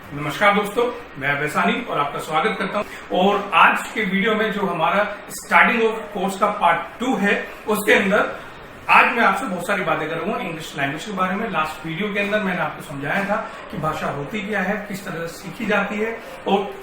नमस्कार दोस्तों, मैं वैसानी और आपका स्वागत करता हूं। और आज के वीडियो में जो हमारा स्टार्टिंग ऑफ कोर्स का पार्ट 2 है, उसके अंदर आज मैं आपसे बहुत सारी बातें करूंगा इंग्लिश लैंग्वेज के बारे में। लास्ट वीडियो के अंदर मैंने आपको समझाया था कि भाषा होती क्या है, किस तरह से सीखी जाती है और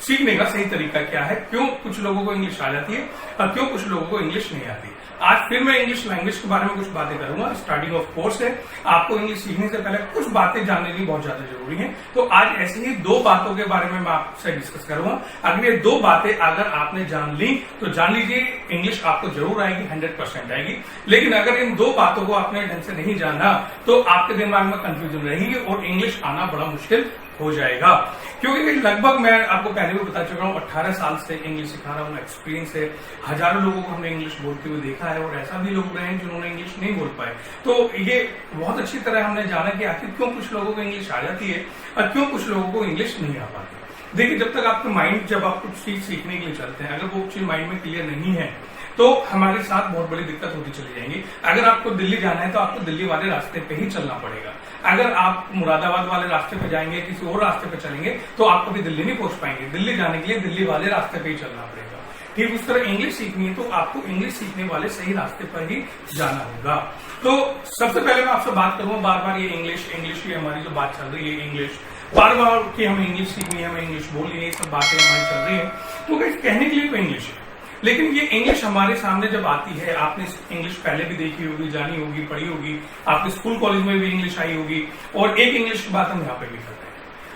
सीखने का सही तरीका क्या है, क्यों कुछ लोगों को इंग्लिश आ जाती है और क्यों कुछ लोगों को इंग्लिश नहीं आती। आज फिर मैं इंग्लिश लैंग्वेज के बारे में कुछ बातें करूंगा। स्टार्टिंग ऑफ कोर्स है, आपको इंग्लिश सीखने से पहले कुछ बातें जानने की बहुत ज्यादा जरूरी है। तो आज ऐसी ही 2 बातों के बारे में मैं आपसे डिस्कस करूंगा। अगर ये 2 बातें अगर आपने जान ली तो जान लीजिए इंग्लिश आपको जरूर आएगी, 100% आएगी। लेकिन अगर इन 2 बातों को आपने ढंग से नहीं जाना तो आपके दिमाग में कंफ्यूजन रहेगी और इंग्लिश आना बड़ा मुश्किल हो जाएगा। क्योंकि लगभग मैं आपको पहले भी बता चुका हूं, 18 साल से इंग्लिश सिखा रहा हूं, एक्सपीरियंस है। हजारों लोगों को हमने इंग्लिश बोलते हुए देखा है और ऐसा भी लोग रहे हैं जिन्होंने इंग्लिश नहीं बोल पाए। तो ये बहुत अच्छी तरह हमने जाना कि आखिर क्यों कुछ लोगों को इंग्लिश आ जाती है और क्यों कुछ लोगों को इंग्लिश नहीं आ पाती। देखिए, जब तक आपका माइंड, जब आप कुछ चीज सीखने के लिए चलते हैं, अगर वो चीज माइंड में क्लियर नहीं है तो हमारे साथ बहुत बड़ी दिक्कत होती चली जाएंगी। अगर आपको दिल्ली जाना है तो आपको दिल्ली वाले रास्ते पे ही चलना पड़ेगा। अगर आप मुरादाबाद वाले रास्ते पे जाएंगे, किसी और रास्ते पे चलेंगे तो आप कभी दिल्ली नहीं पहुंच पाएंगे। दिल्ली जाने के लिए दिल्ली वाले रास्ते पे ही चलना पड़ेगा। ठीक उस तरह इंग्लिश सीखनी है तो आपको इंग्लिश सीखने वाले सही रास्ते पर ही जाना होगा। तो सबसे पहले मैं आपसे बात करूंगा, बार बार ये इंग्लिश की हमारी जो बात चल रही है, इंग्लिश बार बार कि हमें इंग्लिश सीखनी है, हमें इंग्लिश बोलनी है, ये सब बातें हमारी चल रही है। तो कहने के लिए तो इंग्लिश है, लेकिन ये इंग्लिश हमारे सामने जब आती है, आपने इंग्लिश पहले भी देखी होगी, जानी होगी, पढ़ी होगी, आपके स्कूल कॉलेज में भी इंग्लिश आई होगी और एक इंग्लिश की बात हम यहाँ पे भी करते हैं।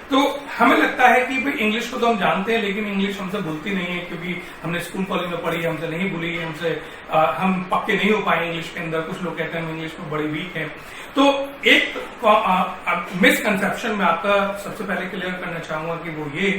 तो हमें लगता है कि भाई इंग्लिश को तो हम जानते हैं लेकिन इंग्लिश हमसे बोलती नहीं है, क्योंकि हमने स्कूल कॉलेज में पढ़ी, हमसे नहीं बोली, हम पक्के नहीं हो पाए इंग्लिश के अंदर। कुछ लोग कहते हैं हम इंग्लिश में बड़े वीक हैं। तो एक मिसकंसेप्शन में आपका सबसे पहले क्लियर करना चाहूंगा कि वो ये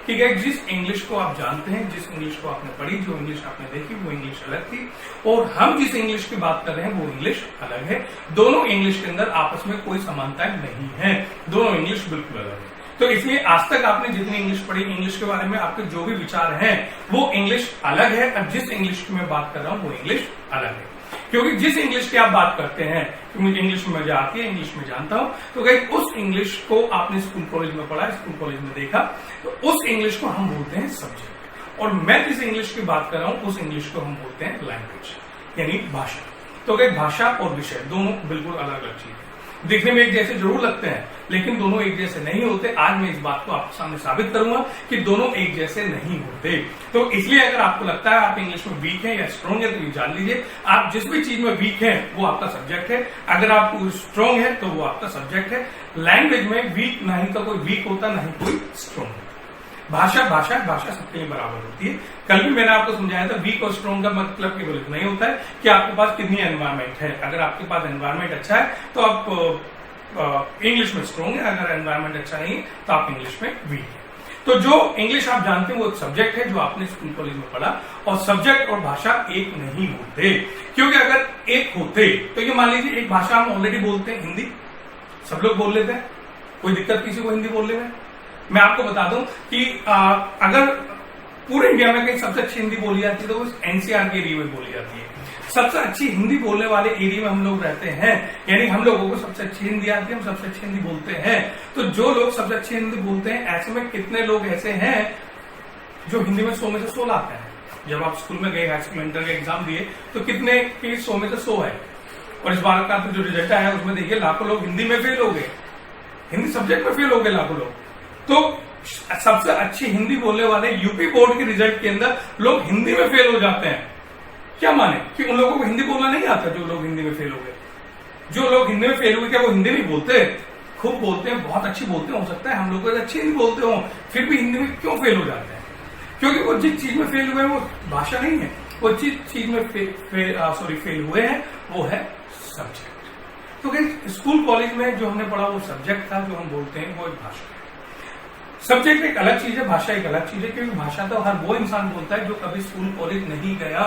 कि जिस इंग्लिश को आप जानते हैं, जिस इंग्लिश को आपने पढ़ी, जो इंग्लिश आपने देखी, वो इंग्लिश अलग थी और हम जिस इंग्लिश की बात कर रहे हैं वो इंग्लिश अलग है। दोनों इंग्लिश के अंदर आपस में कोई समानताएं नहीं है, दोनों इंग्लिश बिल्कुल अलग है। तो इसलिए आज तक आपने जितनी इंग्लिश पढ़ी, इंग्लिश के बारे में आपके जो भी विचार हैं वो इंग्लिश अलग है और जिस इंग्लिश की मैं बात कर रहा हूं वो इंग्लिश अलग है। क्योंकि जिस इंग्लिश की आप बात करते हैं कि मुझे इंग्लिश में मजा आती है, इंग्लिश में जानता हूं, तो कहीं उस इंग्लिश को आपने स्कूल कॉलेज में पढ़ा, स्कूल कॉलेज में देखा, तो उस इंग्लिश को हम बोलते हैं सब्जेक्ट। और मैं जिस इंग्लिश की बात कर रहा हूं उस इंग्लिश को हम बोलते हैं लैंग्वेज, यानी भाषा। तो कहीं भाषा और विषय दोनों बिल्कुल अलग अलग चीज है। दिखने में एक जैसे जरूर लगते हैं लेकिन दोनों एक जैसे नहीं होते। आज मैं इस बात को आपके सामने साबित करूंगा कि दोनों एक जैसे नहीं होते। तो इसलिए अगर आपको लगता है आप इंग्लिश में वीक हैं या स्ट्रांग है तो ये जान लीजिए, आप जिस भी चीज में वीक हैं वो आपका सब्जेक्ट है। अगर आप स्ट्रांग है तो वो आपका सब्जेक्ट है। लैंग्वेज में वीक ना ही तो कोई वीक होता, ना ही कोई स्ट्रांग होता। भाषा सबके लिए बराबर होती है। कल भी मैंने आपको समझाया था, वीक और स्ट्रॉन्ग का मतलब केवल इतना नहीं होता है कि आपके पास कितनी एनवायरमेंट है। अगर आपके पास एनवायरमेंट अच्छा है तो आप इंग्लिश में स्ट्रॉन्ग है, अगर एनवायरमेंट अच्छा नहीं है तो आप इंग्लिश में वीक है। तो जो इंग्लिश आप जानते हैं वो एक सब्जेक्ट है जो आपने स्कूल कॉलेज में पढ़ा, और सब्जेक्ट और भाषा एक नहीं होते। क्योंकि अगर एक होते तो ये मान लीजिए एक भाषा हम ऑलरेडी बोलते हैं, हिंदी सब लोग बोल लेते हैं, कोई दिक्कत किसी को हिंदी बोलने में। मैं आपको बता दूं कि अगर पूरे इंडिया में कहीं सबसे अच्छी हिंदी बोली जाती है तो वो एनसीआर के एरिया में बोली जाती है। सबसे अच्छी हिंदी बोलने वाले एरिया में हम लोग रहते हैं, यानी हम लोगों को सबसे अच्छी हिंदी आती है, हम सबसे अच्छी हिंदी बोलते हैं। तो जो लोग सबसे अच्छी हिंदी बोलते हैं, ऐसे में कितने लोग ऐसे हैं जो हिंदी में 100 में से 100 लाते हैं। जब आप स्कूल में गए, हाई स्कूल इंटर का एग्जाम दिए, तो कितने की 100 में से 100 है। और इस बार का जो रिजल्ट आया उसमें देखिए लाखों लोग हिंदी में फेल हो गए, हिंदी सब्जेक्ट में फेल हो गए लाखों लोग। तो सबसे अच्छी हिंदी बोलने वाले यूपी बोर्ड के रिजल्ट के अंदर लोग हिंदी में फेल हो जाते हैं। क्या माने कि उन लोगों को हिंदी बोलना नहीं आता? जो लोग हिंदी में फेल हो गए, जो लोग हिंदी में फेल हुए, क्या वो हिंदी नहीं बोलते? खूब बोलते हैं, बहुत अच्छी बोलते हैं। हो सकता है हम लोग अच्छी हिंदी बोलते हो, फिर भी हिंदी में क्यों फेल हो जाते हैं? क्योंकि वो जिस चीज में फेल हुए वो भाषा नहीं है, वो जिस चीज में फेल हुए हैं वो है सब्जेक्ट। तो स्कूल कॉलेज में जो हमने पढ़ा वो सब्जेक्ट था, जो हम बोलते हैं वो एक भाषा। सब्जेक्ट एक अलग चीज है, भाषा एक अलग चीज है। क्योंकि भाषा तो हर वो इंसान बोलता है जो कभी स्कूल कॉलेज नहीं गया।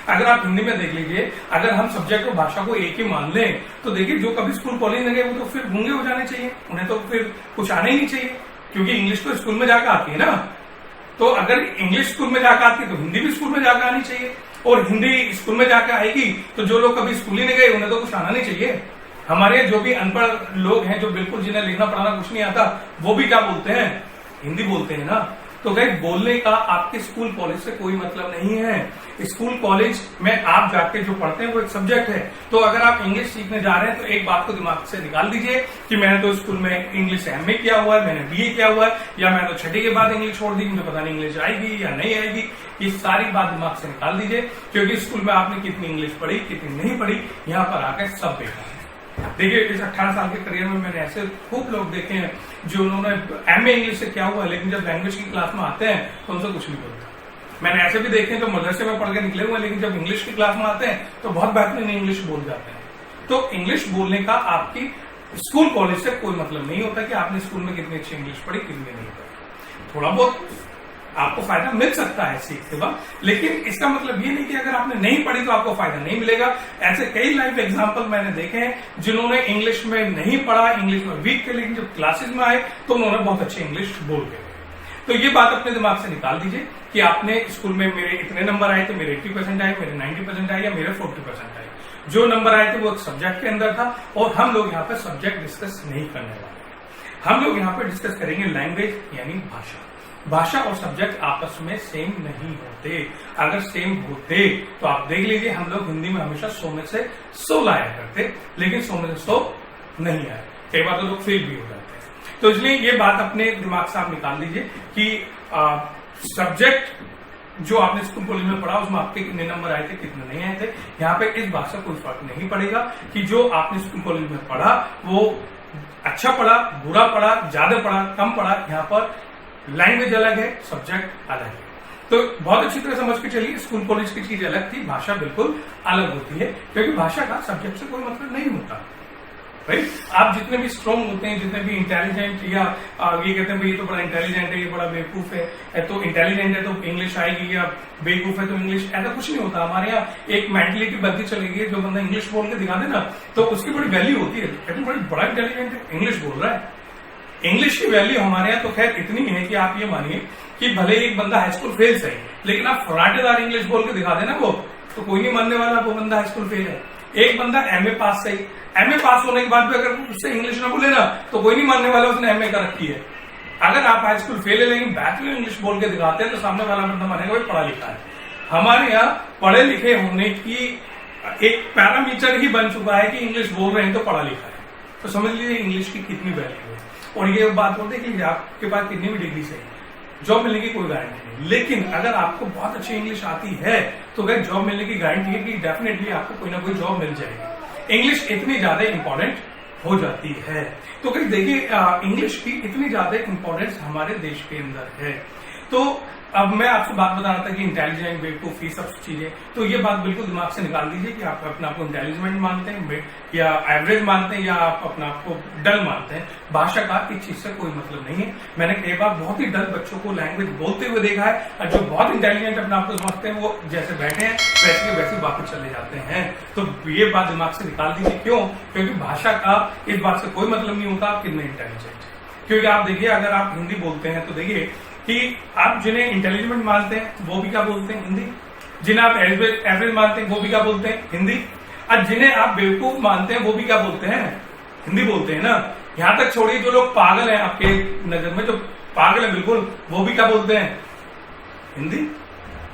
अगर आप हिंदी में देख लीजिए, अगर हम सब्जेक्ट और भाषा को एक ही मान लें तो देखिए जो कभी स्कूल कॉलेज नहीं गए वो तो फिर गूंगे हो जाने चाहिए, उन्हें तो फिर कुछ आना ही नहीं चाहिए। क्योंकि इंग्लिश तो स्कूल में जाकर आती है ना, तो अगर इंग्लिश स्कूल में जाकर आती है तो हिंदी भी स्कूल में जाकर आनी चाहिए। और हिंदी स्कूल में जाकर आएगी तो जो लोग कभी स्कूल ही नहीं गए उन्हें तो कुछ आना नहीं चाहिए। हमारे जो भी अनपढ़ लोग हैं, जो बिल्कुल जिन्हें लिखना पढ़ाना कुछ नहीं आता, वो भी क्या बोलते हैं, हिंदी बोलते हैं ना। तो गाइस बोलने का आपके स्कूल कॉलेज से कोई मतलब नहीं है। स्कूल कॉलेज में आप जाके जो पढ़ते हैं वो एक सब्जेक्ट है। तो अगर आप इंग्लिश सीखने जा रहे हैं तो एक बात को दिमाग से निकाल दीजिए कि मैंने तो स्कूल में इंग्लिश एमए किया हुआ है, मैंने बीए किया हुआ है, या मैंने तो छठी के बाद इंग्लिश छोड़ दी, मुझे पता नहीं इंग्लिश आएगी या नहीं आएगी। ये सारी बात दिमाग से निकाल दीजिए, क्योंकि स्कूल में आपने कितनी इंग्लिश पढ़ी कितनी नहीं पढ़ी, यहाँ पर आकर सब देखा है। देखिए इस 18 साल के करियर में मैंने ऐसे खूब लोग देखे हैं जो उन्होंने एमए इंग्लिश से किया हुआ है, लेकिन जब लैंग्वेज की क्लास में आते हैं तो उनसे कुछ नहीं बोलता। मैंने ऐसे भी देखे हैं जो मदरसे में पढ़ के निकले हुए हैं, लेकिन जब इंग्लिश की क्लास में आते हैं तो बहुत बेहतरीन इंग्लिश बोल जाते हैं। तो इंग्लिश बोलने का आपकी स्कूल कॉलेज से कोई मतलब नहीं होता कि आपने स्कूल में कितनी अच्छी इंग्लिश पढ़ी कितनी नहीं पढ़ी। थोड़ा बहुत आपको फायदा मिल सकता है सीखते वक्त, लेकिन इसका मतलब ये नहीं कि अगर आपने नहीं पढ़ी तो आपको फायदा नहीं मिलेगा। ऐसे कई लाइफ एग्जांपल मैंने देखे हैं जिन्होंने इंग्लिश में नहीं पढ़ा, इंग्लिश में वीक थे, लेकिन जब क्लासेस में आए तो उन्होंने बहुत अच्छी इंग्लिश बोल के। तो ये बात अपने दिमाग से निकाल दीजिए कि आपने स्कूल में मेरे इतने नंबर आए थे, मेरे 80% आए, मेरे 90% आए या मेरे 40% आए। जो नंबर आए थे वो एक सब्जेक्ट के अंदर था, और हम लोग यहाँ पे सब्जेक्ट डिस्कस नहीं करने वाले। हम लोग यहाँ पे डिस्कस करेंगे लैंग्वेज यानी भाषा। भाषा और सब्जेक्ट आपस में सेम नहीं होते। अगर सेम होते तो आप देख लीजिए, हम लोग हिंदी में हमेशा 100 में से 100 लाया करते, लेकिन 100 में से 100 नहीं आए। कई बार तो लोग फेल भी हो जाते हैं। तो इसलिए ये बात अपने दिमाग से आप निकाल दीजिए कि सब्जेक्ट जो आपने स्कूल कॉलेज में पढ़ा उसमें आपके कितने नंबर आए थे कितने नहीं आए थे। यहाँ पे इस बात से कोई फर्क नहीं पड़ेगा कि जो आपने स्कूल कॉलेज में पढ़ा वो अच्छा पढ़ा, बुरा पढ़ा, ज्यादा पढ़ा, कम पढ़ा। यहाँ पर लैंग्वेज अलग है, सब्जेक्ट अलग है। तो बहुत अच्छी तरह समझ के चलिए, स्कूल कॉलेज की चीज अलग थी, भाषा बिल्कुल अलग होती है, क्योंकि भाषा का सब्जेक्ट से कोई मतलब नहीं होता। राइट, आप जितने भी स्ट्रॉन्ग होते हैं, जितने भी इंटेलिजेंट, या ये कहते हैं ये तो बड़ा इंटेलिजेंट है, ये बड़ा बेवकूफ है, तो इंटेलिजेंट है तो इंग्लिश आएगी, या बेवकूफ है तो इंग्लिश, ऐसा कुछ नहीं होता। हमारे यहाँ एक मेंटलिटी बनती चलेगी, जो बंदा इंग्लिश बोल के दिखा दे ना तो उसकी बड़ी वैल्यू होती है। कहते हैं बड़ा इंटेलिजेंट है, इंग्लिश बोल रहा है। इंग्लिश की वैल्यू हमारे यहाँ तो खैर इतनी है कि आप ये मानिए कि भले एक बंदा हाई स्कूल फेल सही, लेकिन आप फराटेदार इंग्लिश बोल के दिखा देना वो तो कोई नहीं मानने वाला वो बंदा हाई स्कूल फेल है। एक बंदा एमए पास सही, एमए पास होने के बाद भी अगर उससे इंग्लिश ना बोले ना तो कोई नहीं मानने वाला उसने एमए कर रखी है। अगर आप हाई स्कूल फेल है लेकिन बैचलर इंग्लिश बोल के दिखाते हैं तो सामने वाला बंदा मानेगा भाई पढ़ा लिखा है। हमारे यहाँ पढ़े लिखे होने की एक पैरामीटर ही बन चुका है कि इंग्लिश बोल रहे हैं तो पढ़ा लिखा है। तो समझ लीजिए इंग्लिश की कितनी वैल्यू है। और ये बात बोलते हैं कि आपके पास कितनी भी डिग्री से जॉब मिलने की कोई गारंटी नहीं, लेकिन अगर आपको बहुत अच्छी इंग्लिश आती है तो अगर जॉब मिलने की गारंटी है कि डेफिनेटली आपको कोई ना कोई जॉब मिल जाएगी। इंग्लिश इतनी ज्यादा इंपॉर्टेंट हो जाती है। तो कहीं देखिए इंग्लिश की इतनी ज्यादा इंपॉर्टेंस हमारे देश के अंदर है। तो अब मैं आपसे बात बता रहा था कि इंटेलिजेंट, बेवकूफ, ये सब चीजें, तो ये बात बिल्कुल दिमाग से निकाल दीजिए कि आप अपने आप को इंटेलिजेंट मानते हैं या एवरेज मानते हैं या आप अपने आप को डल मानते हैं। भाषा का इस चीज से कोई मतलब नहीं है। मैंने कई बार बहुत ही डल बच्चों को लैंग्वेज बोलते हुए देखा है, और जो बहुत इंटेलिजेंट अपने आप को समझते हैं वो जैसे बैठे हैं वैसे के वैसे वापस चले जाते हैं। तो ये बात दिमाग से निकाल दीजिए। क्यों? क्योंकि भाषा का इस बात से कोई मतलब नहीं होता आप कितने इंटेलिजेंट। क्योंकि आप देखिए अगर आप हिंदी बोलते हैं तो देखिए कि आप जिन्हें इंटेलिजेंट मानते हैं वो भी क्या बोलते हैं, हिंदी। जिन्हें आप एवरेज मानते हैं वो भी क्या बोलते हैं, हिंदी। और जिन्हें आप बेवकूफ मानते हैं वो भी क्या बोलते हैं, हिंदी बोलते हैं ना। यहां तक छोड़िए जो लोग पागल हैं आपके नजर में, जो पागल है बिल्कुल, वो भी क्या बोलते हैं, हिंदी।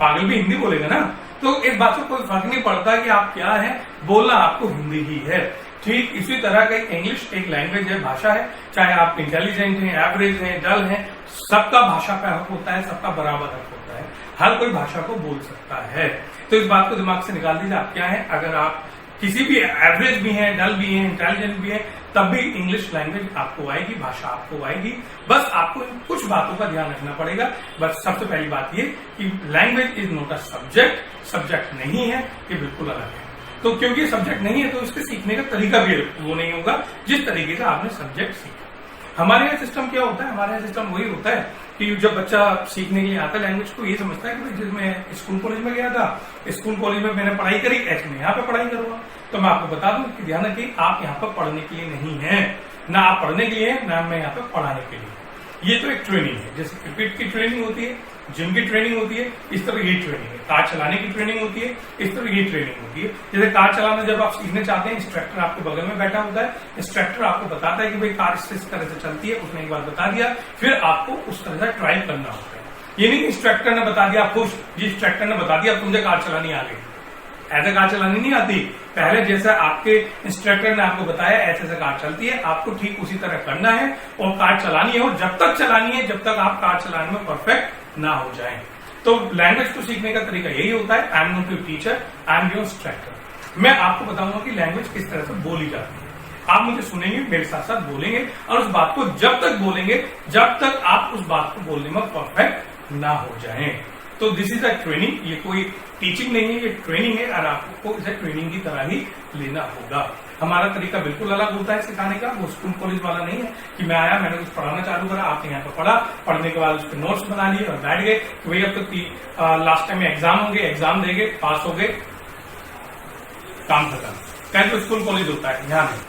पागल भी हिंदी बोलेगा ना। तो इस बात से कोई फर्क नहीं पड़ता कि आप क्या है, बोलना आपको हिंदी ही है। ठीक इसी तरह का इंग्लिश एक लैंग्वेज है, भाषा है। चाहे आप इंटेलिजेंट हैं, एवरेज हैं, डल हैं, सबका भाषा पे हक होता है, सबका बराबर हक होता है। हर कोई भाषा को बोल सकता है। तो इस बात को दिमाग से निकाल दीजिए आप क्या है। अगर आप किसी भी एवरेज भी हैं, डल भी हैं, इंटेलिजेंट भी हैं, तब भी इंग्लिश लैंग्वेज आपको आएगी, भाषा आपको आएगी। बस आपको कुछ बातों का ध्यान रखना पड़ेगा। बस सबसे पहली बात ये कि language is not a subject, subject नहीं है, ये बिल्कुल अलग है। तो क्योंकि सब्जेक्ट नहीं है तो इसके सीखने का तरीका भी वो नहीं होगा जिस तरीके से आपने सब्जेक्ट सीखा। हमारे यहाँ सिस्टम क्या होता है, हमारे यहाँ सिस्टम वही होता है कि जब बच्चा सीखने के लिए आता है लैंग्वेज को, ये समझता है कि जिसमें स्कूल कॉलेज में गया था, स्कूल कॉलेज में मैंने पढ़ाई करी, ऐसे में यहाँ पे पढ़ाई करूंगा। तो मैं आपको बता दूं कि ध्यान रखिए, आप यहाँ पर पढ़ने के लिए नहीं है, ना आप पढ़ने के लिए है, ना मैं यहाँ पे पढ़ाने के लिए। ये तो एक ट्रेनिंग है, जैसे क्रिकेट की ट्रेनिंग होती है, जिम की ट्रेनिंग होती है, इस तरह ये ट्रेनिंग है। कार चलाने की ट्रेनिंग होती है, इस तरह ये ट्रेनिंग होती है। जैसे कार चलाना जब आप सीखने चाहते हैं, इंस्ट्रक्टर आपके बगल में बैठा होता है, इंस्ट्रक्टर आपको बताता है कि भाई कार इस तरह से चलती है, उसने एक बार बता दिया, फिर आपको उस तरह से ट्राई करना होता है। ये नहीं इंस्ट्रक्टर ने बता दिया, खुश जी इंस्ट्रक्टर ने बता दिया अब तुझे कार चलानी आ गई, ऐसे कार चलानी नहीं आती। पहले जैसा आपके इंस्ट्रक्टर ने आपको बताया ऐसे ऐसे कार चलती है, आपको ठीक उसी तरह करना है और कार चलानी है, और जब तक चलानी है जब तक आप कार चलाने में परफेक्ट ना हो जाएं। तो लैंग्वेज को सीखने का तरीका यही होता है। I am not your teacher, I am your instructor. मैं आपको बताऊंगा कि लैंग्वेज किस तरह से बोली जाती है। आप मुझे सुनेंगे, मेरे साथ साथ बोलेंगे, और उस बात को जब तक बोलेंगे जब तक आप उस बात को बोलने में परफेक्ट ना हो जाएं। तो दिस इज अ ट्रेनिंग, ये कोई टीचिंग नहीं है, ये ट्रेनिंग है, और आपको इसे ट्रेनिंग की तरह ही लेना होगा। हमारा तरीका बिल्कुल अलग होता है सिखाने का, वो स्कूल कॉलेज वाला नहीं है कि मैं आया, मैंने कुछ पढ़ाना चालू करा, आपने यहाँ पर पढ़ा, पढ़ने के बाद उसके नोट्स बना लिए और बैठ गए कि भाई अब तो लास्ट टाइम में एग्जाम होंगे, एग्जाम देंगे, पास हो गए, काम खत्म। क्या तो स्कूल कॉलेज होता है, यहाँ नहीं।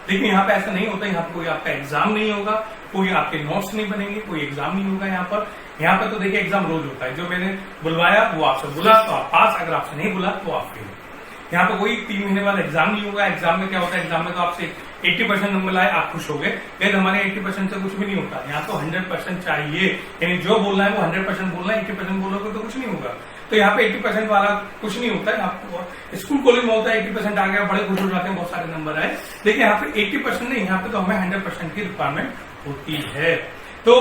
लेकिन यहाँ पे ऐसा नहीं होता, यहाँ पे कोई आपका एग्जाम नहीं होगा, कोई आपके नोट्स नहीं बनेंगे, कोई एग्जाम नहीं होगा यहाँ पर। यहाँ पर तो देखिए एग्जाम रोज होता है, जो मैंने बुलवाया वो आपसे बुला तो आप पास, अगर आपसे नहीं बुला तो आप फेल। यहाँ पे कोई 3 महीने बाद एग्जाम नहीं होगा। एग्जाम में क्या होता है, एग्जाम में तो आपसे 80% नंबर लाए, आप खुश हो गए, लेकिन हमारे 80% से कुछ भी नहीं होता। यहाँ तो 100% चाहिए, यानी जो बोलना है वो 100% बोलना है, 80% बोलोगे तो कुछ नहीं होगा। तो यहाँ पे 80% वाला कुछ नहीं होता है। आपको स्कूल कॉलेज में होता है 80% आ गया, बड़े खुश हो जाते हैं, बहुत सारे नंबर आए। लेकिन यहाँ पे 80% नहीं, यहाँ पे तो हमें 100% की रिक्वायरमेंट होती है। तो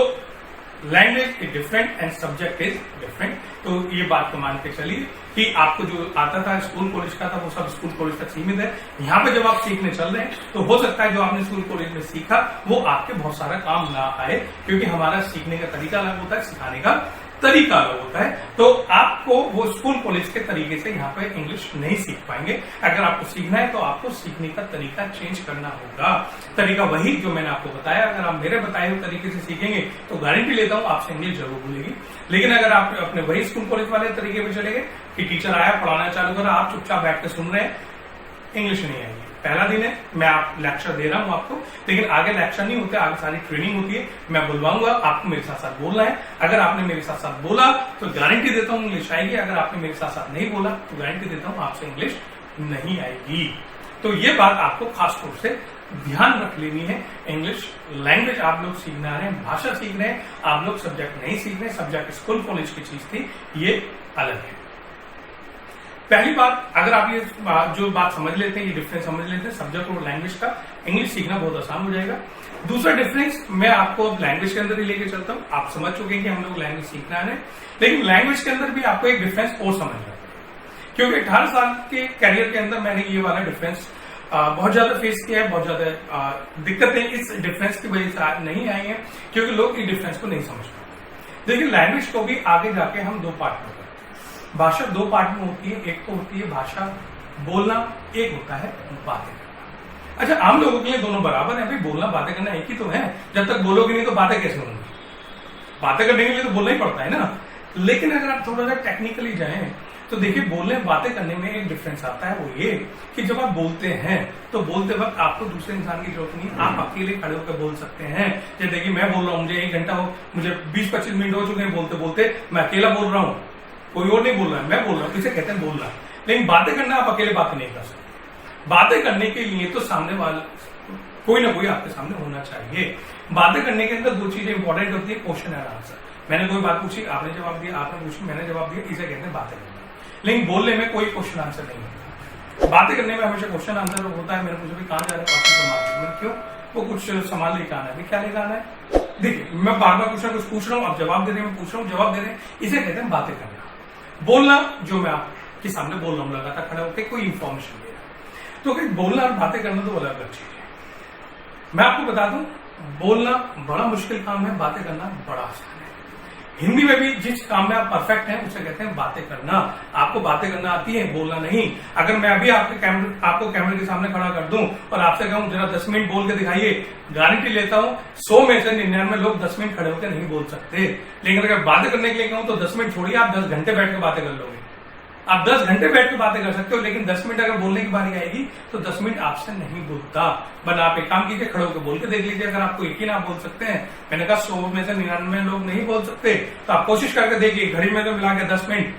language is different and subject is different. तो ये बात को मान के चलिए कि आपको जो आता था स्कूल कॉलेज का था वो सब स्कूल कॉलेज तक सीमित है। यहाँ पे जब आप सीखने चल रहे हैं तो हो सकता है जो आपने स्कूल कॉलेज में सीखा वो आपके बहुत सारा काम ना आए, क्योंकि हमारा सीखने का तरीका अलग होता है, सिखाने का तरीका अलग होता है। तो आपको वो स्कूल कॉलेज के तरीके से यहाँ पे इंग्लिश नहीं सीख पाएंगे। अगर आपको सीखना है तो आपको सीखने का तरीका चेंज करना होगा। तरीका वही जो मैंने आपको बताया, अगर आप मेरे बताए हुए तरीके से सीखेंगे तो गारंटी लेता हूं आपसे इंग्लिश जरूर बोलेगी। लेकिन अगर आप अपने वही स्कूल कॉलेज वाले तरीके पे चले गए कि टीचर आया, पढ़ाना चालू करा, आप चुपचाप बैठ के सुन रहे हैं, इंग्लिश नहीं आएगी। पहला दिन है, मैं आप लेक्चर दे रहा हूं आपको, लेकिन आगे लेक्चर नहीं होते, आगे सारी ट्रेनिंग होती है। मैं बुलवाऊंगा, आपको मेरे साथ साथ बोलना है। अगर आपने मेरे साथ साथ बोला तो गारंटी देता हूं इंग्लिश आएगी। अगर आपने मेरे साथ साथ नहीं बोला तो गारंटी देता हूं आपसे इंग्लिश नहीं आएगी। तो ये बात आपको खास तौर से ध्यान रख लेनी है। इंग्लिश लैंग्वेज आप लोग सीखना रहे हैं, भाषा सीख रहे हैं, आप लोग सब्जेक्ट नहीं सीख रहे। सब्जेक्ट स्कूल कॉलेज की चीज थी, ये अलग है। पहली बात, अगर आप ये जो बात समझ लेते हैं, ये डिफरेंस समझ लेते हैं सब्जेक्ट और लैंग्वेज का, इंग्लिश सीखना बहुत आसान हो जाएगा। दूसरा डिफरेंस मैं आपको अब लैंग्वेज के अंदर ही लेके चलता हूं। आप समझ चुके हैं कि हम लोग लैंग्वेज सीखना है, लेकिन लैंग्वेज के अंदर भी आपको एक डिफरेंस और समझना है, क्योंकि 18 साल के कैरियर के अंदर मैंने ये वाला डिफरेंस बहुत ज्यादा फेस किया है। बहुत ज्यादा दिक्कतें इस डिफरेंस की वजह से नहीं आई हैं, क्योंकि लोग इस डिफरेंस को नहीं समझ पाते। देखिए लैंग्वेज को भी आगे जाके हम 2 पार्ट में करते हैं। भाषा 2 पार्ट में होती है, एक तो होती है भाषा बोलना, एक होता है बातें करना। अच्छा, आम लोगों के लिए दोनों बराबर है, भाई बोलना बातें करना एक ही तो है। जब तक बोलोगे नहीं तो बातें कैसे होंगी? बातें करने के लिए तो बोलना ही पड़ता है ना। लेकिन अगर आप थोड़ा सा टेक्निकली जाएं तो देखिए बोलने बातें करने में एक डिफरेंस आता है, वो ये कि जब आप बोलते हैं तो बोलते वक्त आपको दूसरे इंसान की जरूरत नहीं, आप अकेले खड़े होकर बोल सकते हैं। जैसे देखिए मैं बोल रहा हूँ, मुझे 1 घंटा हो, मुझे 20-25 मिनट हो चुके हैं बोलते बोलते, मैं अकेला बोल रहा हूँ, कोई और नहीं बोल रहा है, मैं बोल रहा हूँ, इसे कहते हैं बोलना। लेकिन बातें करना आप अकेले बातें नहीं कर सकते। बातें करने के लिए तो सामने वाला कोई ना कोई आपके सामने होना चाहिए। बातें करने के अंदर 2 चीजें इंपॉर्टेंट होती है, क्वेश्चन एंड आंसर। मैंने कोई बात पूछी, आपने जवाब दिया, आपने पूछी, मैंने जवाब दिया, इसे कहते हैं बातें करना। लेकिन बोलने में कोई क्वेश्चन आंसर नहीं होता। बातें करने में हमेशा क्वेश्चन आंसर होता है। मैंने पूछा भी कहाँ जा रहे हैं मार्केट में, क्यों? वो कुछ सामान लेकर आना है, क्या लेकर आना है? देखिए मैं बार बार कुछ ना कुछ पूछ रहा हूँ, आप जवाब दे रहे हैं, मैं पूछ रहा हूँ, जवाब दे रहे हैं, इसे कहते हैं बातें करना। बोलना, जो मैं आपके सामने बोल रहा हूँ लगातार खड़ा होकर कोई इंफॉर्मेशन दे रहा है, तो बोलना और बातें करना तो अलग अलग चीज है। मैं आपको बता दूं, बोलना बड़ा मुश्किल काम है, बातें करना बड़ा आसान है। हिंदी में भी जिस काम में आप परफेक्ट हैं उसे कहते हैं बातें करना। आपको बातें करना आती है, बोलना नहीं। अगर मैं अभी आपको कैमरे के सामने खड़ा कर दूं और आपसे कहूं जरा 10 मिनट बोल के दिखाइए, गारंटी लेता हूं 100 में से 99 लोग 10 मिनट खड़े होकर नहीं बोल सकते। लेकिन अगर बातें करने के लिए कहूं तो 10 मिनट छोड़िए, आप 10 घंटे बैठ के बातें कर लोगे। आप 10 घंटे बैठ के बातें कर सकते हो, लेकिन 10 मिनट अगर बोलने की बारी आएगी तो 10 मिनट आपसे नहीं बोलता। वरना आप एक काम कीजिए, खड़े होकर बोल के देख लीजिए। अगर आपको यकीन आप बोल सकते हैं, मैंने कहा 100 में से 99 लोग नहीं बोल सकते, तो आप कोशिश करके देखिए। घड़ी में तो मिला के 10 मिनट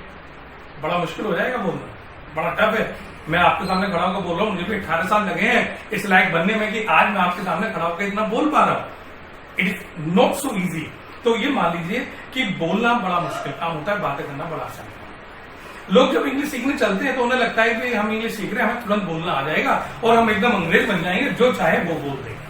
बड़ा मुश्किल हो जाएगा बोलना, बड़ा टफ है। मैं आपके सामने खड़ा होकर बोल रहा हूँ, मुझे भी 18 साल लगे हैं इस लायक बनने में कि आज मैं आपके सामने खड़ा होकर इतना बोल पा रहा हूँ। It is not so easy. तो ये मान लीजिए कि बोलना बड़ा मुश्किल काम होता है, बातें करना बड़ा आसान है। लोग जब इंग्लिश सीखने चलते हैं तो उन्हें लगता है कि हम इंग्लिश सीख रहे हैं, हमें तुरंत बोलना आ जाएगा और हम एकदम अंग्रेज बन जाएंगे, जो चाहे वो बोल देंगे।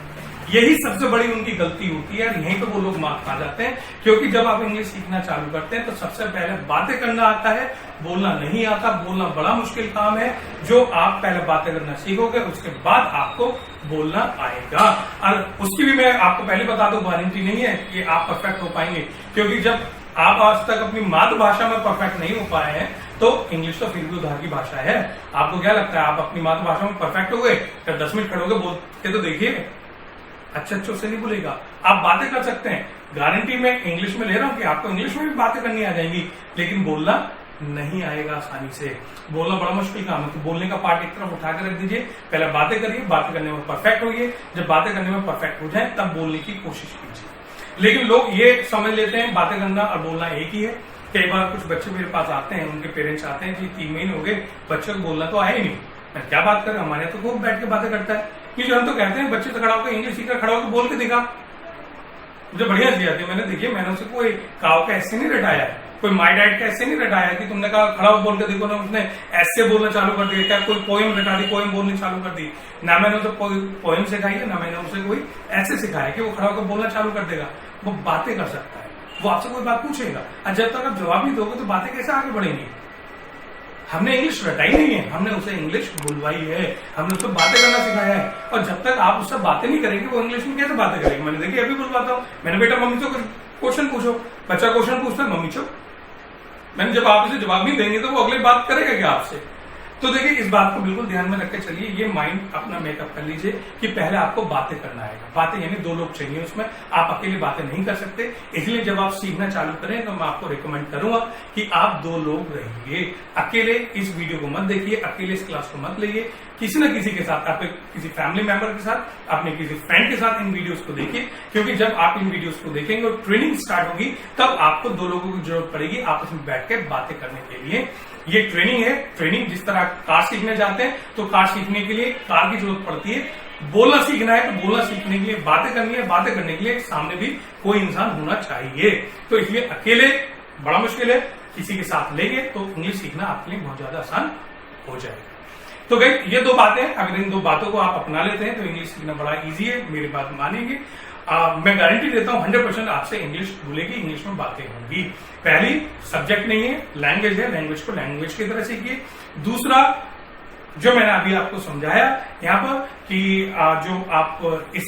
यही सबसे बड़ी उनकी गलती होती है और यहीं पे वो लोग मार खा जाते हैं। क्योंकि जब आप इंग्लिश सीखना चालू करते हैं तो सबसे पहले बातें करना आता है, बोलना नहीं आता। बोलना बड़ा मुश्किल काम है। जो आप पहले बातें करना सीखोगे उसके बाद आपको बोलना आएगा। और उसकी भी मैं आपको पहले बता दूं, गारंटी नहीं है कि आप परफेक्ट हो पाएंगे। क्योंकि जब आप आज तक अपनी मातृभाषा में परफेक्ट नहीं हो पाए हैं तो इंग्लिश तो फिर भी उधार की भाषा है। आपको क्या लगता है आप अपनी मातृभाषा में परफेक्ट हो गए, जब 10 मिनट खड़े होकर बोलते तो देखिए अच्छे से नहीं बोलेगा। आप बातें कर सकते हैं, गारंटी मैं इंग्लिश में ले रहा हूं कि आपको इंग्लिश में भी बातें करनी आ जाएंगी, लेकिन बोलना नहीं आएगा आसानी से। बोलना बड़ा मुश्किल काम है। तो बोलने का पार्ट एक तरफ उठा कर रख दीजिए, पहले बातें करिए, बातें करने में परफेक्ट होइए। जब बातें करने में परफेक्ट हो जाए तब बोलने की कोशिश कीजिए। लेकिन लोग ये समझ लेते हैं बातें करना और बोलना एक ही है। कई बार कुछ बच्चे मेरे पास आते हैं, उनके पेरेंट्स आते हैं कि 3 महीने हो गए बच्चे को बोलना तो आया ही नहीं। मैं क्या बात कर, हमारे तो खूब बैठ के बातें करता है। कि जो हम तो कहते हैं बच्चे से खड़ा होकर इंग्लिश सीखकर खड़ा होकर बोल के देखा, मुझे बढ़िया सी आती है। मैंने देखिए, मैंने उसे कोई काव का ऐसे नहीं रटाया है, कोई माई डैड का ऐसे नहीं रटाया कि तुमने कहा खड़ा होकर बोल के देखो ना, उसने ऐसे बोलना चालू कर दिया। क्या कोई पोएम रटा दी, पोएम बोलनी चालू कर दी? ना मैंने उसे कोई पोएम सिखाई है, ना मैंने उसे कोई ऐसे सिखाया कि वो खड़ा होकर बोलना चालू कर देगा। वो बातें कर सकता है, वो आपसे कोई बात पूछेगा और जब तक आप जवाब नहीं दोगे तो बातें कैसे आगे बढ़ेंगी? हमने इंग्लिश रटाई नहीं है, हमने उसे इंग्लिश बुलवाई है, हमने उसको बातें करना सिखाया है। और जब तक आप उससे बातें नहीं करेंगे वो इंग्लिश में कैसे बातें करेंगे? मैंने देखिए अभी बुलवाता हूँ, मैंने बेटा मम्मी से कुछ क्वेश्चन पूछो, बच्चा क्वेश्चन पूछता है मम्मी चुप। मैंने जब आप उसे जवाब नहीं देंगे तो वो अगली बात करेगा क्या आपसे? तो देखिए इस बात को बिल्कुल ध्यान में रखकर चलिए, ये माइंड अपना मेकअप कर लीजिए कि पहले आपको बातें करना आएगा। बातें यानी 2 लोग चाहिए उसमें, आप अकेले बातें नहीं कर सकते। इसलिए जब आप सीखना चालू करें तो मैं आपको रिकमेंड करूंगा कि आप 2 लोग रहिए। अकेले इस वीडियो को मत देखिए, अकेले इस क्लास को मत लेइए, किसी न किसी के साथ, आपके किसी फैमिली मेंबर के साथ, अपने किसी फ्रेंड के साथ इन वीडियोस को देखिए। क्योंकि जब आप इन वीडियोस को देखेंगे और ट्रेनिंग स्टार्ट होगी तब आपको 2 लोगों की जरूरत पड़ेगी आपस में बैठ के बातें करने के लिए। ये ट्रेनिंग है। ट्रेनिंग जिस तरह कार सीखने जाते हैं तो कार सीखने के लिए कार की जरूरत पड़ती है, बोलना सीखना है तो बोलना सीखने के लिए बातें करनी है, बातें करने के लिए सामने भी कोई इंसान होना चाहिए। तो इसलिए अकेले बड़ा मुश्किल है, किसी के साथ लेंगे तो इंग्लिश सीखना आपके लिए बहुत ज्यादा आसान हो जाएगा। तो गाइस ये 2 बातें, अगर इन 2 बातों को आप अपना लेते हैं तो इंग्लिश सीखना बड़ा इजी है। मेरी बात मानेंगे, मैं गारंटी देता हूं 100% आपसे इंग्लिश बोलेगी, इंग्लिश में बातें होंगी। पहली, सब्जेक्ट नहीं है, लैंग्वेज है, लैंग्वेज को लैंग्वेज की तरह सीखिए। दूसरा, जो मैंने अभी आपको समझाया यहाँ पर कि जो आप इस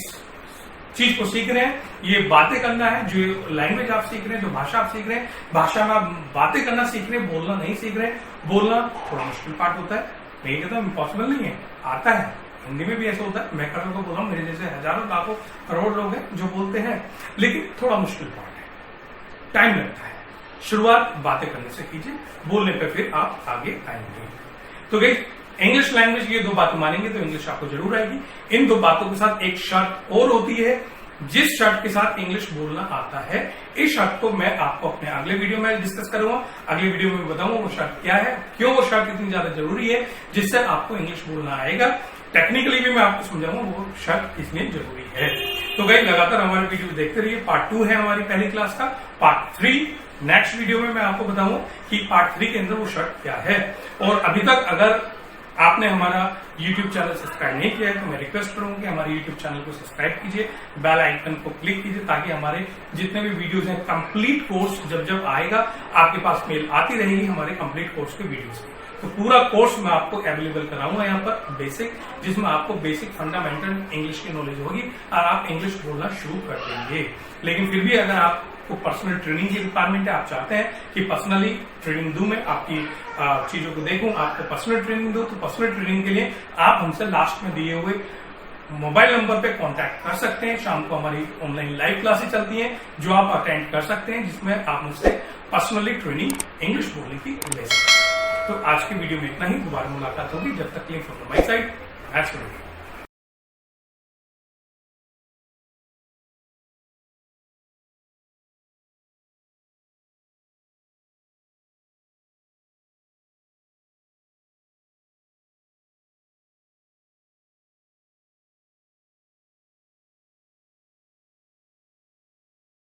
चीज को सीख रहे हैं, ये बातें करना है। जो लैंग्वेज आप सीख रहे हैं, जो भाषा आप सीख रहे हैं, भाषा में आप बातें करना सीख रहे हैं, बोलना नहीं सीख रहे हैं। बोलना थोड़ा मुश्किल पार्ट होता है, नहीं कहता इम्पॉसिबल नहीं है, आता है। हिंदी में भी ऐसा होता है, मैं खड़े होकर बोल रहा हूँ, मेरे जैसे हजारों लाखों करोड़ लोग हैं जो बोलते हैं, लेकिन थोड़ा मुश्किल पार्ट है, टाइम लगता है। शुरुआत बातें करने से कीजिए, बोलने पे फिर आप आगे आएंगे। तो गाइस इंग्लिश लैंग्वेज ये 2 बातें मानेंगे तो इंग्लिश आपको जरूर आएगी। इन 2 बातों के साथ एक शर्त और होती है, जिस शर्त के साथ इंग्लिश बोलना आता है, इस शर्त को मैं आपको अपने अगले वीडियो में डिस्कस करूंगा। अगले वीडियो में बताऊंगा वो शर्त क्या है, क्यों वो शर्त इतनी ज्यादा जरूरी है, जिससे आपको इंग्लिश बोलना आएगा। टेक्निकली भी मैं आपको समझाऊंगा वो शर्त कितनी जरूरी है। तो गाइस लगातार हमारे वीडियो देखते रहिए। पार्ट 2 है हमारी पहली क्लास का। पार्ट 3 नेक्स्ट वीडियो में मैं आपको बताऊंगा कि पार्ट 3 के अंदर वो शर्त क्या है। और अभी तक अगर आपने हमारा YouTube चैनल सब्सक्राइब नहीं किया है तो मैं रिक्वेस्ट करूंगा कि हमारे YouTube चैनल को सब्सक्राइब कीजिए, बेल आइकन को क्लिक कीजिए, ताकि हमारे जितने भी वीडियोस हैं कंप्लीट कोर्स जब आएगा आपके पास मेल आती रहेगी हमारे कंप्लीट कोर्स के वीडियोस की। तो पूरा कोर्स मैं आपको अवेलेबल कराऊंगा यहाँ पर बेसिक, जिसमें आपको बेसिक फंडामेंटल इंग्लिश की नॉलेज होगी और आप इंग्लिश बोलना शुरू कर देंगे। लेकिन फिर भी अगर आपको पर्सनल ट्रेनिंग की रिक्वायरमेंट है, आप चाहते हैं कि पर्सनली ट्रेनिंग दूं, मैं आपकी चीजों को देखूं, आपको पर्सनल ट्रेनिंग दो, तो पर्सनल ट्रेनिंग के लिए आप हमसे लास्ट में दिए हुए मोबाइल नंबर पे कांटेक्ट कर सकते हैं। शाम को हमारी ऑनलाइन लाइव क्लासेस चलती हैं जो आप अटेंड कर सकते हैं, जिसमें आप मुझसे पर्सनली ट्रेनिंग इंग्लिश बोलने की ले सकते हैं। तो आज की वीडियो में इतना ही, दोबारा मुलाकात होगी, जब तक के लिए फ्रॉम माय साइड।